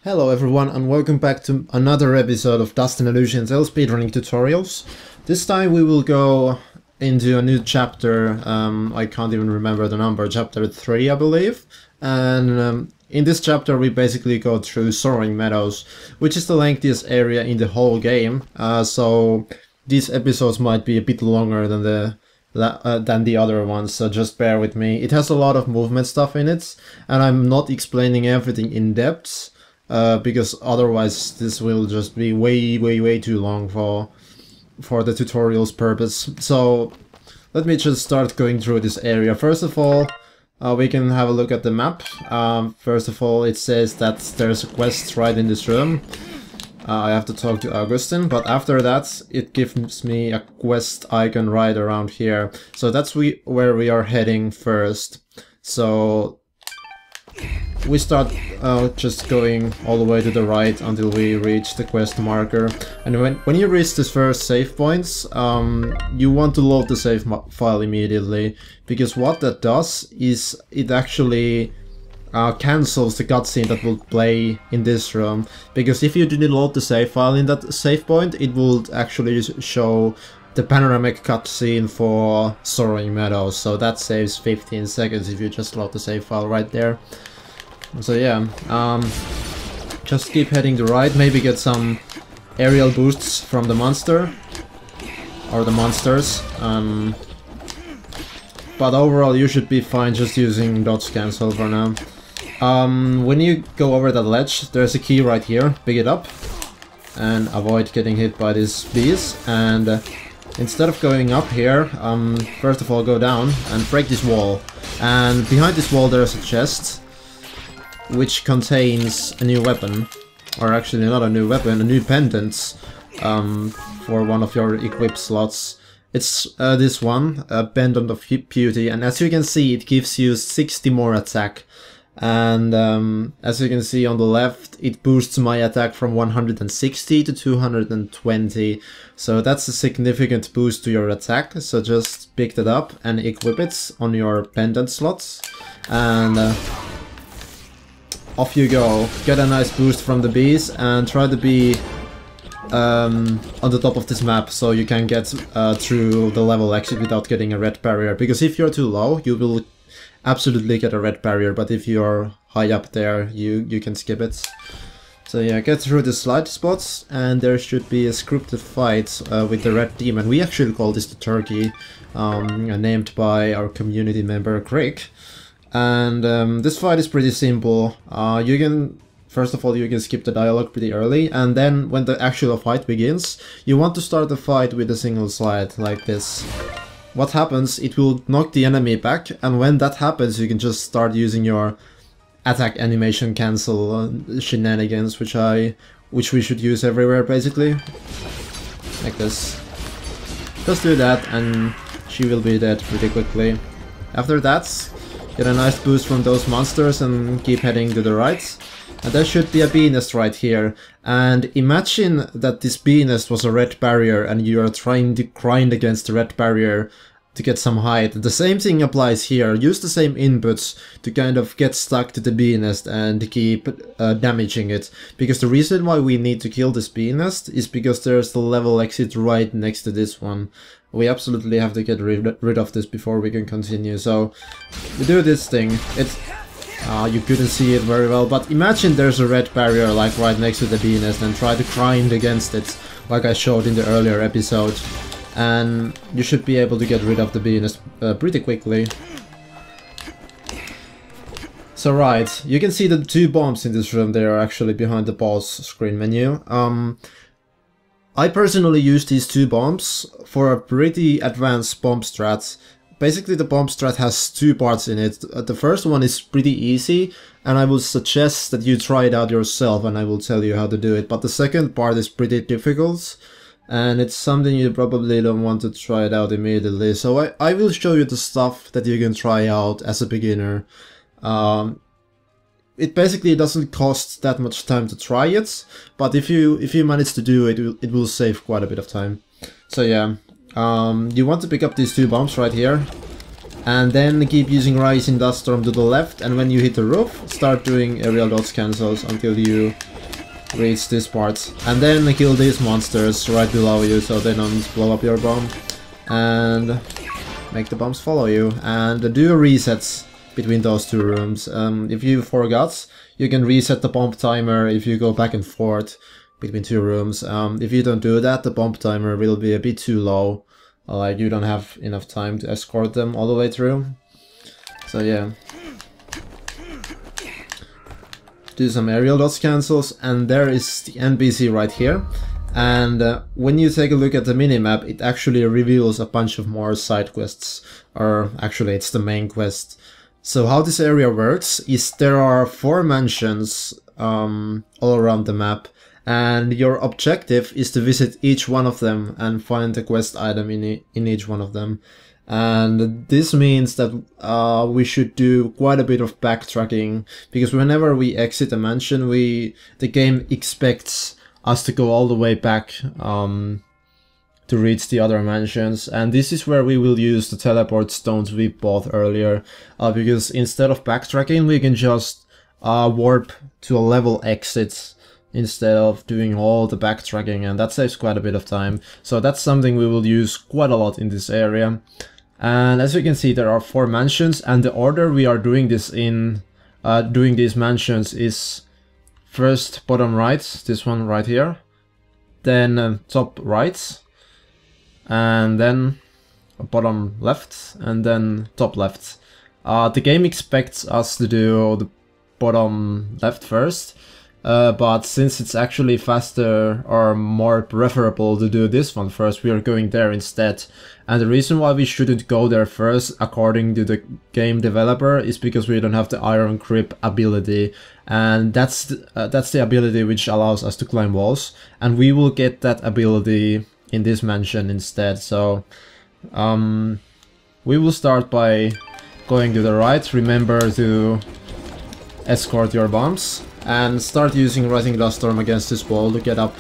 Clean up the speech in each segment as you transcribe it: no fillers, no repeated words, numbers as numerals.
Hello everyone and welcome back to another episode of Dust and Elysian Tail speedrunning tutorials. This time we will go into a new chapter, I can't even remember the number, chapter 3 I believe. And in this chapter we basically go through Soaring Meadows, which is the lengthiest area in the whole game. So these episodes might be a bit longer than the other ones, so just bear with me. It has a lot of movement stuff in it, and I'm not explaining everything in depth. Because otherwise this will just be way too long for the tutorial's purpose. So let me just start going through this area. First of all, we can have a look at the map. First of all, it says that there's a quest right in this room. I have to talk to Augustine, but after that it gives me a quest icon right around here. So that's where we are heading first. So we start just going all the way to the right until we reach the quest marker. And when you reach this first save points, you want to load the save file immediately, because what that does is it actually cancels the cutscene that will play in this room. Because if you didn't load the save file in that save point, it will actually show the panoramic cutscene for Soaring Meadows. So that saves 15 seconds if you just load the save file right there. So yeah, just keep heading to right, maybe get some aerial boosts from the monster, or the monsters, but overall you should be fine just using dodge cancel for now. When you go over that ledge, there's a key right here, pick it up, and avoid getting hit by these bees, and instead of going up here, first of all go down and break this wall, and behind this wall there's a chest which contains a new weapon, or actually not a new weapon, a new pendant for one of your equip slots. It's this one, a Pendant of Beauty, and as you can see it gives you 60 more attack. And as you can see on the left, it boosts my attack from 160 to 220, so that's a significant boost to your attack. So just pick that up and equip it on your pendant slots, and off you go. Get a nice boost from the bees and try to be on the top of this map so you can get through the level exit without getting a red barrier, because if you're too low you will absolutely get a red barrier, but if you're high up there you can skip it. So yeah, get through the slide spots and there should be a scripted fight with the red demon. We actually call this the turkey, named by our community member Craig. And this fight is pretty simple. You can, first of all, you can skip the dialogue pretty early, and then when the actual fight begins, you want to start the fight with a single slide, like this. What happens, it will knock the enemy back, and when that happens you can just start using your attack animation cancel shenanigans, which we should use everywhere basically. Like this. Just do that and she will be dead pretty quickly. After that, get a nice boost from those monsters and keep heading to the right. And there should be a bee nest right here. And imagine that this bee nest was a red barrier and you are trying to grind against the red barrier to get some height. The same thing applies here. Use the same inputs to kind of get stuck to the bee nest and keep damaging it. Because the reason why we need to kill this bee nest is because there's the level exit right next to this one. We absolutely have to get rid of this before we can continue. So we do this thing. It's you couldn't see it very well, but imagine there's a red barrier like right next to the bee nest and try to grind against it like I showed in the earlier episode. And you should be able to get rid of the bee nest pretty quickly. So right, you can see the two bombs in this room. They are actually behind the pause screen menu. I personally use these two bombs for a pretty advanced bomb strat. Basically the bomb strat has two parts in it. The first one is pretty easy, and I would suggest that you try it out yourself and I will tell you how to do it. But the second part is pretty difficult, and it's something you probably don't want to try it out immediately. So I will show you the stuff that you can try out as a beginner. It basically doesn't cost that much time to try it, but if you manage to do it, it will save quite a bit of time. So yeah, you want to pick up these two bombs right here, And then keep using Rising Dust Storm to the left, and when you hit the roof, start doing aerial dodge cancels until you reach this part. And then kill these monsters right below you so they don't blow up your bomb. And make the bombs follow you. And do resets between those two rooms. If you forgot, you can reset the bomb timer if you go back and forth between two rooms. If you don't do that, the bomb timer will be a bit too low. Like, you don't have enough time to escort them all the way through. So yeah. Do some aerial dodge cancels, and there is the NPC right here. And when you take a look at the minimap, it actually reveals a bunch of more side quests. Or actually, it's the main quest. So how this area works is there are 4 mansions all around the map. And your objective is to visit each one of them and find the quest item in each one of them. And this means that we should do quite a bit of backtracking, because whenever we exit a mansion, the game expects us to go all the way back to reach the other mansions. And this is where we will use the teleport stones we bought earlier, because instead of backtracking, we can just warp to a level exit instead of doing all the backtracking, and that saves quite a bit of time. So that's something we will use quite a lot in this area. And as you can see, there are 4 mansions, and the order we are doing this in, doing these mansions is first bottom right, this one right here, then top right, and then bottom left, and then top left. The game expects us to do the bottom left first, but since it's actually faster or more preferable to do this one first, we are going there instead. And the reason why we shouldn't go there first, according to the game developer, is because we don't have the Iron Grip ability, and that's the ability which allows us to climb walls, and we will get that ability in this mansion instead. So we will start by going to the right. Remember to escort your bombs. And start using Rising Dust Storm against this wall to get up.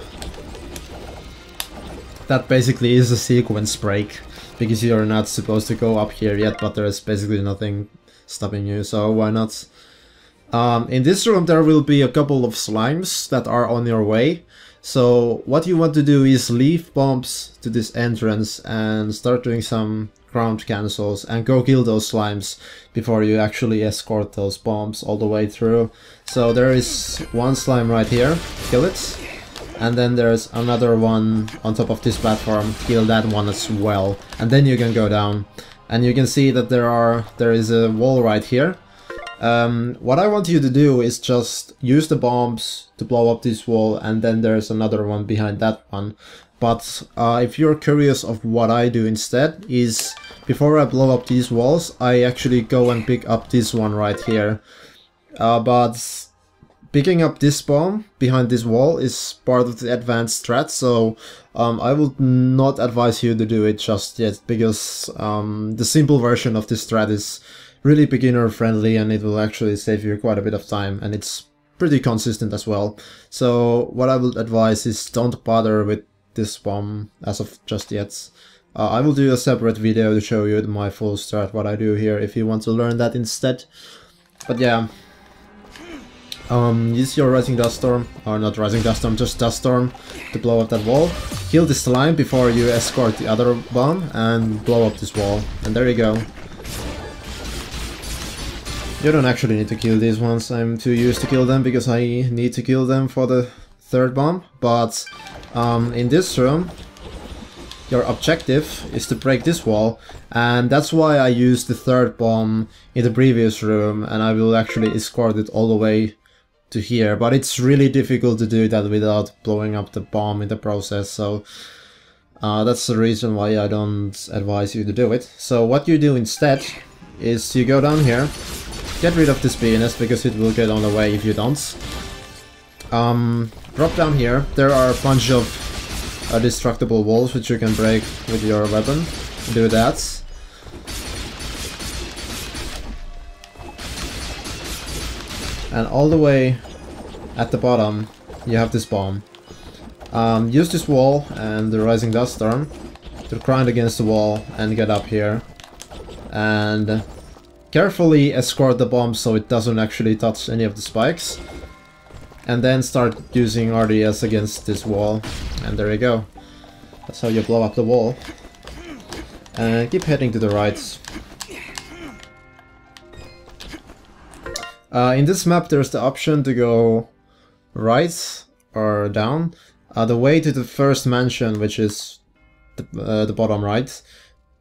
That basically is a sequence break, because you're not supposed to go up here yet, but there's basically nothing stopping you, so why not? In this room there will be a couple of slimes that are on your way. So what you want to do is leave bombs to this entrance and start doing some ground cancels and go kill those slimes before you actually escort those bombs all the way through. So there is one slime right here, kill it. And then there's another one on top of this platform, kill that one as well. And then you can go down. And you can see that there is a wall right here. What I want you to do is just use the bombs to blow up this wall, and then there's another one behind that one. But if you're curious of what I do instead, is before I blow up these walls, I actually go and pick up this one right here. But picking up this bomb behind this wall is part of the advanced strat, so I would not advise you to do it just yet, because the simple version of this strat is really beginner friendly, and it will actually save you quite a bit of time, and it's pretty consistent as well. So what I would advise is don't bother with this bomb as of just yet. I will do a separate video to show you my full strat, what I do here, if you want to learn that instead. But yeah, use your Rising Dust Storm, or not Rising Dust Storm, just Dust Storm to blow up that wall. Kill this slime before you escort the other bomb and blow up this wall. And there you go. You don't actually need to kill these ones, I'm too used to kill them because I need to kill them for the third bomb. But in this room, your objective is to break this wall, and that's why I used the third bomb in the previous room, and I will actually escort it all the way to here. But it's really difficult to do that without blowing up the bomb in the process, so that's the reason why I don't advise you to do it. So what you do instead is you go down here, get rid of this BNS because it will get on the way if you don't. Drop down here, there are a bunch of destructible walls which you can break with your weapon. Do that. And all the way at the bottom you have this bomb. Use this wall and the Rising Dust Storm to grind against the wall and get up here. and carefully escort the bomb so it doesn't actually touch any of the spikes. And then start using RDS against this wall. And there you go. That's how you blow up the wall. And keep heading to the right. In this map there's the option to go right or down. The way to the first mansion, which is the bottom right,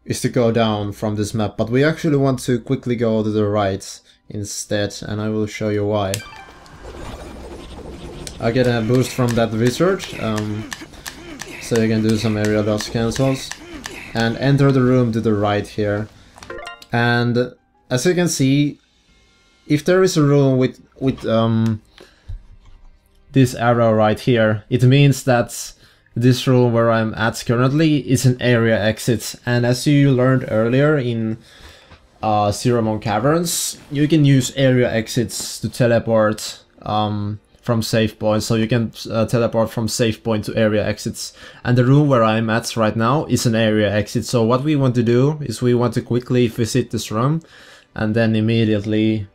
is to go down from this map. But we actually want to quickly go to the right instead, and I will show you why. I get a boost from that research, so you can do some area dodge cancels. And enter the room to the right here. And as you can see, if there is a room with this arrow right here, it means that this room where I'm at currently is an area exit. And as you learned earlier in Zero Moon Caverns, you can use area exits to teleport from save points, so you can teleport from save point to area exits. And the room where I'm at right now is an area exit. So what we want to do is we want to quickly visit this room and then immediately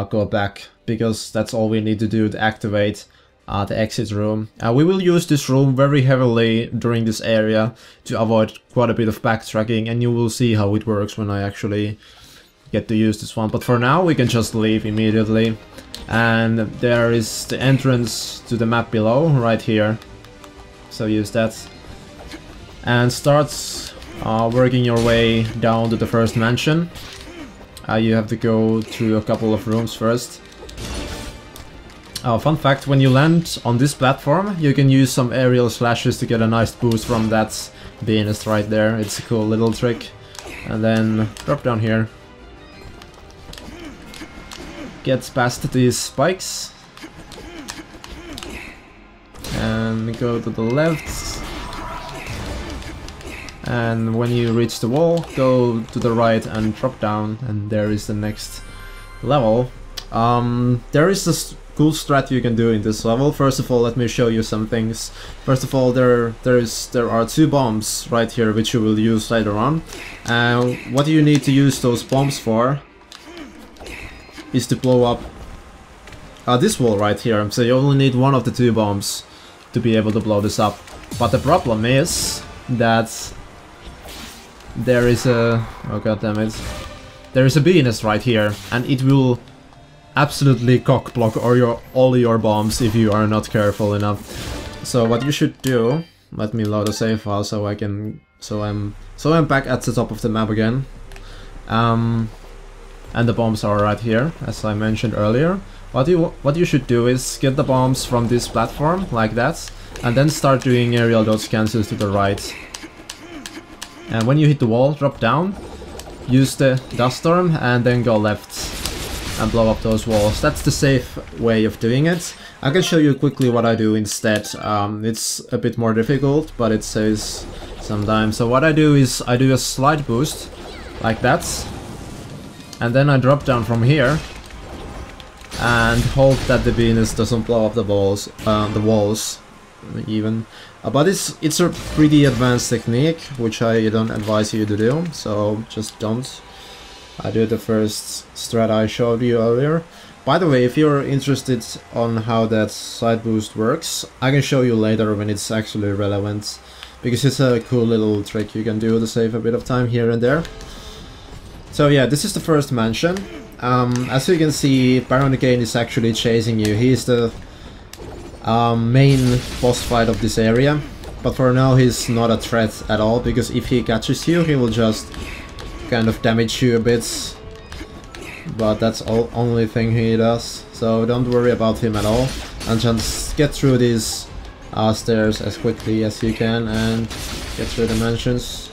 go back, because that's all we need to do to activate the exit room. We will use this room very heavily during this area to avoid quite a bit of backtracking, and you will see how it works when I actually get to use this one. But for now we can just leave immediately. And there is the entrance to the map below, right here. So use that. And start working your way down to the first mansion. You have to go through a couple of rooms first. Fun fact, when you land on this platform, you can use some aerial slashes to get a nice boost from that pianist right there. It's a cool little trick. And then drop down here. Gets past these spikes and go to the left, and when you reach the wall, go to the right and drop down, and there is the next level. There is this cool strat you can do in this level. First of all, let me show you some things. First of all, there are two bombs right here which you will use later on. What do you need to use those bombs for is to blow up this wall right here. So you only need one of the two bombs to be able to blow this up. But the problem is that there is a... oh god damn it. There is a pianist right here, and it will absolutely cock block all your bombs if you are not careful enough. So what you should do... let me load a save file so I can... so I'm back at the top of the map again. And the bombs are right here, as I mentioned earlier. What you should do is get the bombs from this platform, like that, and then start doing aerial dodge cancels to the right. And when you hit the wall, drop down, use the dust storm, and then go left and blow up those walls. That's the safe way of doing it. I can show you quickly what I do instead. It's a bit more difficult, but it saves some time. So what I do is I do a slide boost, like that. And then I drop down from here and hope that the Venus doesn't blow up the walls even. But it's a pretty advanced technique, which I don't advise you to do, so just don't. I do the first strat I showed you earlier. By the way, if you're interested on how that side boost works, I can show you later when it's actually relevant, because it's a cool little trick you can do to save a bit of time here and there. So yeah, this is the first mansion. As you can see, Baron Kane is actually chasing you. He is the main boss fight of this area. But for now he's not a threat at all, because if he catches you, he will just kind of damage you a bit. But that's the only thing he does. So don't worry about him at all. And just get through these stairs as quickly as you can and get through the mansions.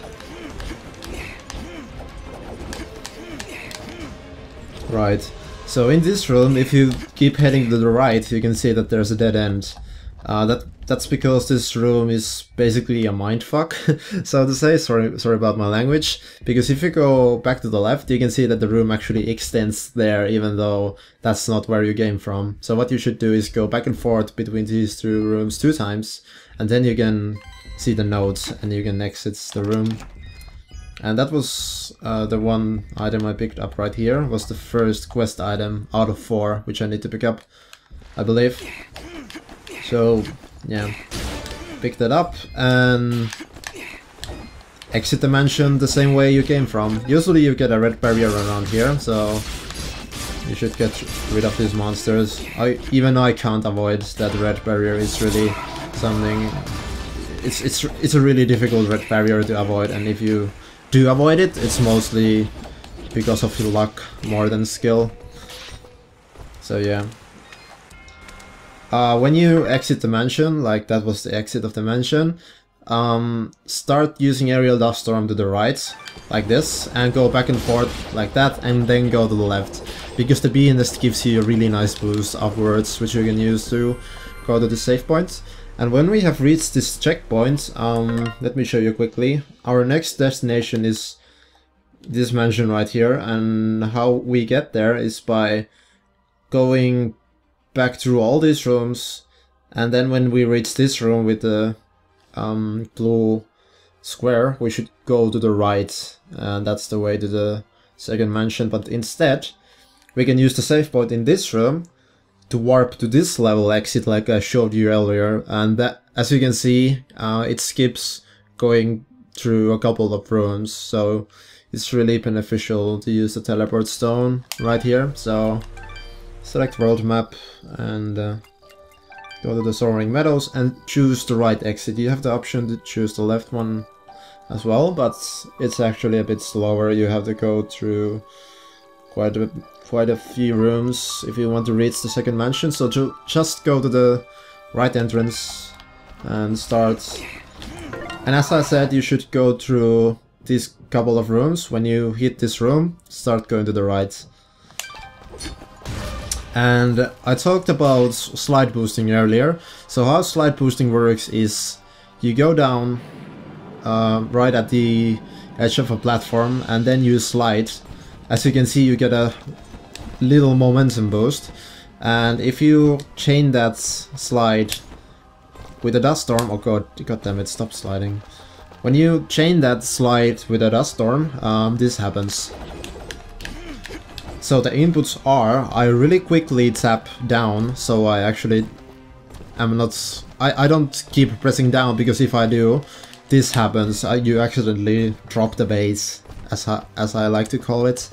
Right, so in this room, if you keep heading to the right, you can see that there's a dead end. That's because this room is basically a mindfuck, so to say. Sorry about my language. Because if you go back to the left, you can see that the room actually extends there, even though that's not where you came from. So what you should do is go back and forth between these two rooms 2 times, and then you can see the nodes and you can exit the room. And that was the one item I picked up right here, was the first quest item out of 4, which I need to pick up, I believe. So, yeah, pick that up and exit the mansion the same way you came from. Usually you get a red barrier around here, so you should get rid of these monsters. Even though I can't avoid that red barrier, is really something... It's a really difficult red barrier to avoid, and if you do avoid it, it's mostly because of your luck more than skill. So yeah. When you exit the mansion, like that was the exit of the mansion, start using aerial dust storm to the right, like this, and go back and forth like that, and then go to the left, because the Beanist gives you a really nice boost afterwards, which you can use to go to the save point. And when we have reached this checkpoint, let me show you quickly. Our next destination is this mansion right here, and how we get there is by going back through all these rooms, and then when we reach this room with the blue square, we should go to the right, and that's the way to the second mansion. But instead, we can use the save point in this room to warp to this level exit like I showed you earlier, and that, as you can see, it skips going through a couple of rooms, so it's really beneficial to use the teleport stone right here. So select world map and go to the Soaring Meadows and choose the right exit. You have the option to choose the left one as well, but it's actually a bit slower. You have to go through quite a few rooms if you want to reach the second mansion, so just go to the right entrance and start. And as I said, you should go through these couple of rooms. When you hit this room, start going to the right. And I talked about slide boosting earlier. So how slide boosting works is you go down right at the edge of a platform and then you slide. As you can see, you get a little momentum boost, and if you chain that slide with a dust storm, oh god damn it, stop sliding. When you chain that slide with a dust storm, this happens. So the inputs are, I really quickly tap down, so I actually am not, I don't keep pressing down, because if I do, this happens, you accidentally drop the base, as I like to call it.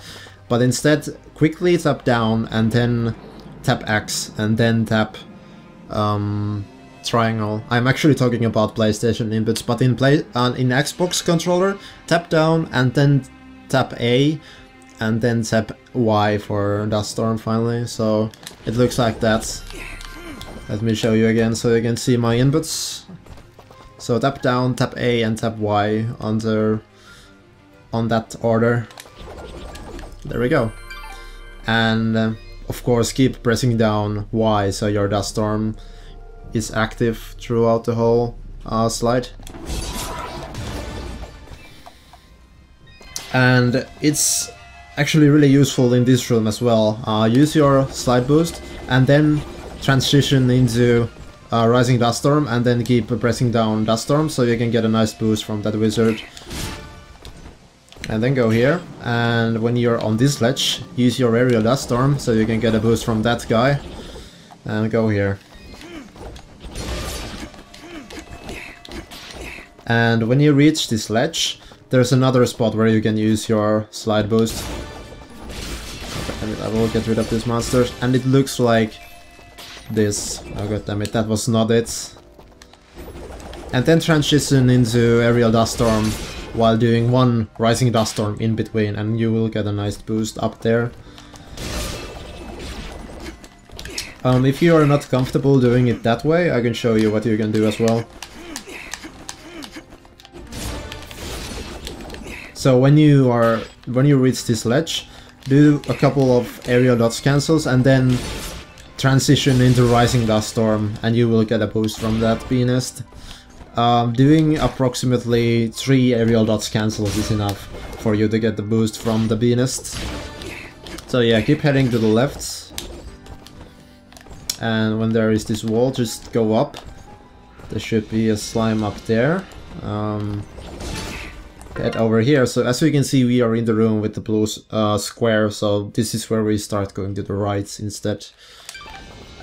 But instead, quickly tap down and then tap X and then tap triangle. I'm actually talking about PlayStation inputs, but in Xbox controller, tap down and then tap A and then tap Y for Dust Storm finally. So it looks like that. Let me show you again so you can see my inputs. So tap down, tap A and tap Y on that order. There we go. And of course keep pressing down Y so your dust storm is active throughout the whole slide. And it's actually really useful in this room as well. Use your slide boost and then transition into Rising Dust Storm and then keep pressing down Dust Storm so you can get a nice boost from that wizard. And then go here, and when you're on this ledge, use your aerial dust storm so you can get a boost from that guy. And go here. And when you reach this ledge, there's another spot where you can use your slide boost. I will get rid of these monsters, and it looks like this. Oh god damn it, that was not it. And then transition into aerial dust storm while doing one Rising Dust Storm in between, and you will get a nice boost up there. If you are not comfortable doing it that way, I can show you what you can do as well. So when you reach this ledge, do a couple of aerial dodge cancels and then transition into Rising Dust Storm, and you will get a boost from that Beanist. Doing approximately 3 aerial dodge cancels is enough for you to get the boost from the Beanist. So yeah, keep heading to the left. And when there is this wall, just go up. There should be a slime up there. head over here. So as you can see, we are in the room with the blue square, so this is where we start going to the right instead.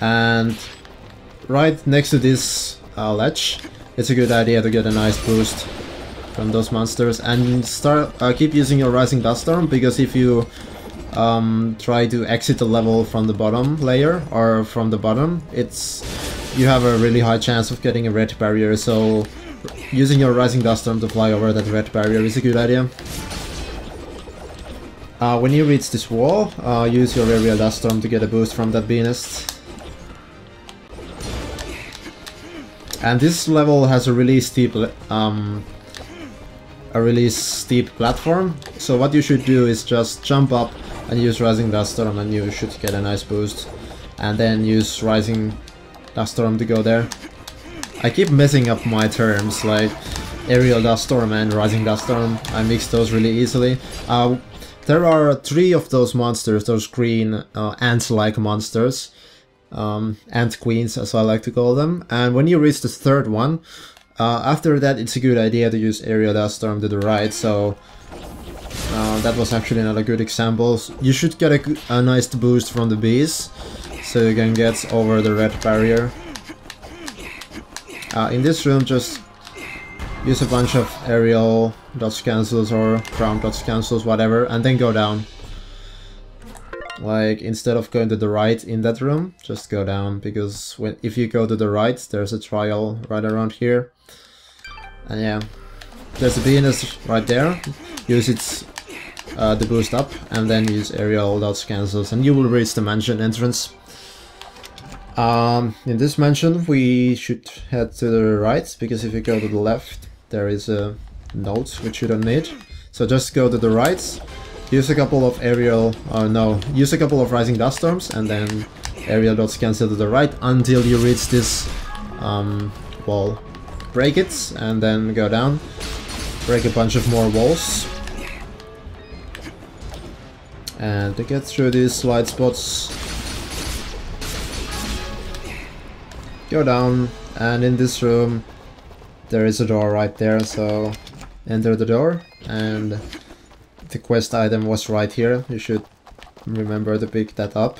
And right next to this ledge, it's a good idea to get a nice boost from those monsters, and keep using your Rising Dust Storm, because if you try to exit the level from the bottom layer or from the bottom, you have a really high chance of getting a red barrier, so using your Rising Dust Storm to fly over that red barrier is a good idea. When you reach this wall, use your Aerial Dust Storm to get a boost from that bee nest. And this level has a really steep platform, so what you should do is just jump up and use Rising Dust Storm, and you should get a nice boost, and then use Rising Dust Storm to go there. I keep messing up my terms, like Aerial Dust Storm and Rising Dust Storm. I mix those really easily. There are 3 of those monsters, those green ant-like monsters, ant queens as I like to call them, and when you reach the 3rd one, after that it's a good idea to use Aerial Dust Storm to the right, so that was actually not a good example. You should get a nice boost from the bees, so you can get over the red barrier. In this room, just use a bunch of aerial dodge cancels or ground dodge cancels, whatever, and then go down. Like, instead of going to the right in that room, just go down, because if you go to the right, there's a trial right around here. And yeah, there's a bee nest right there. Use its the boost up, and then use aerial dodge cancels, and you will reach the mansion entrance. In this mansion we should head to the right, because if you go to the left there is a note which you don't need. So just go to the right, use a couple of use a couple of Rising Dust Storms, and then aerial dodge cancel to the right until you reach this wall. Break it, and then go down. Break a bunch of more walls. And to get through these slide spots, go down, and in this room there is a door right there, so enter the door, and the quest item was right here. You should remember to pick that up,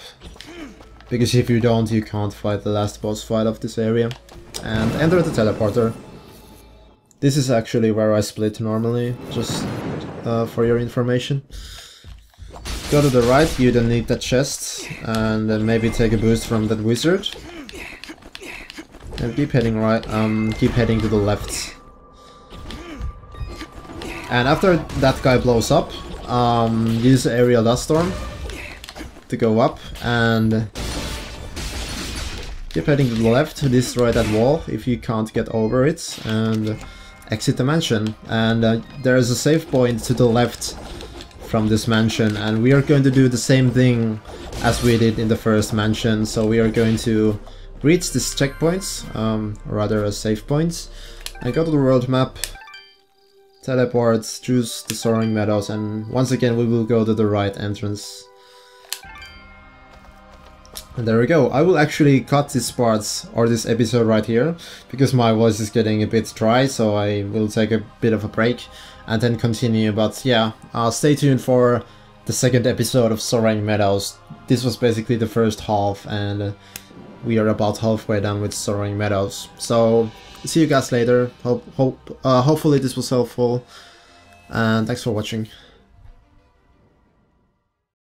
because if you don't, you can't fight the last boss fight of this area. And enter the teleporter. This is actually where I split normally, just for your information. Go to the right, you don't need that chest, and then maybe take a boost from that wizard. And keep heading right, keep heading to the left. And after that guy blows up, use Aerial Dust Storm to go up, and keep heading to the left to destroy that wall if you can't get over it, and exit the mansion. And there is a save point to the left from this mansion, and we are going to do the same thing as we did in the first mansion. So we are going to reach this checkpoints, rather a save points, and go to the world map, teleport, choose the Soaring Meadows, and once again we will go to the right entrance. And there we go. I will actually cut this part, or this episode right here, because my voice is getting a bit dry, so I will take a bit of a break and then continue. But yeah, stay tuned for the second episode of Soaring Meadows. This was basically the first half, and we are about halfway done with Soaring Meadows. So see you guys later. Hopefully this was helpful, and thanks for watching.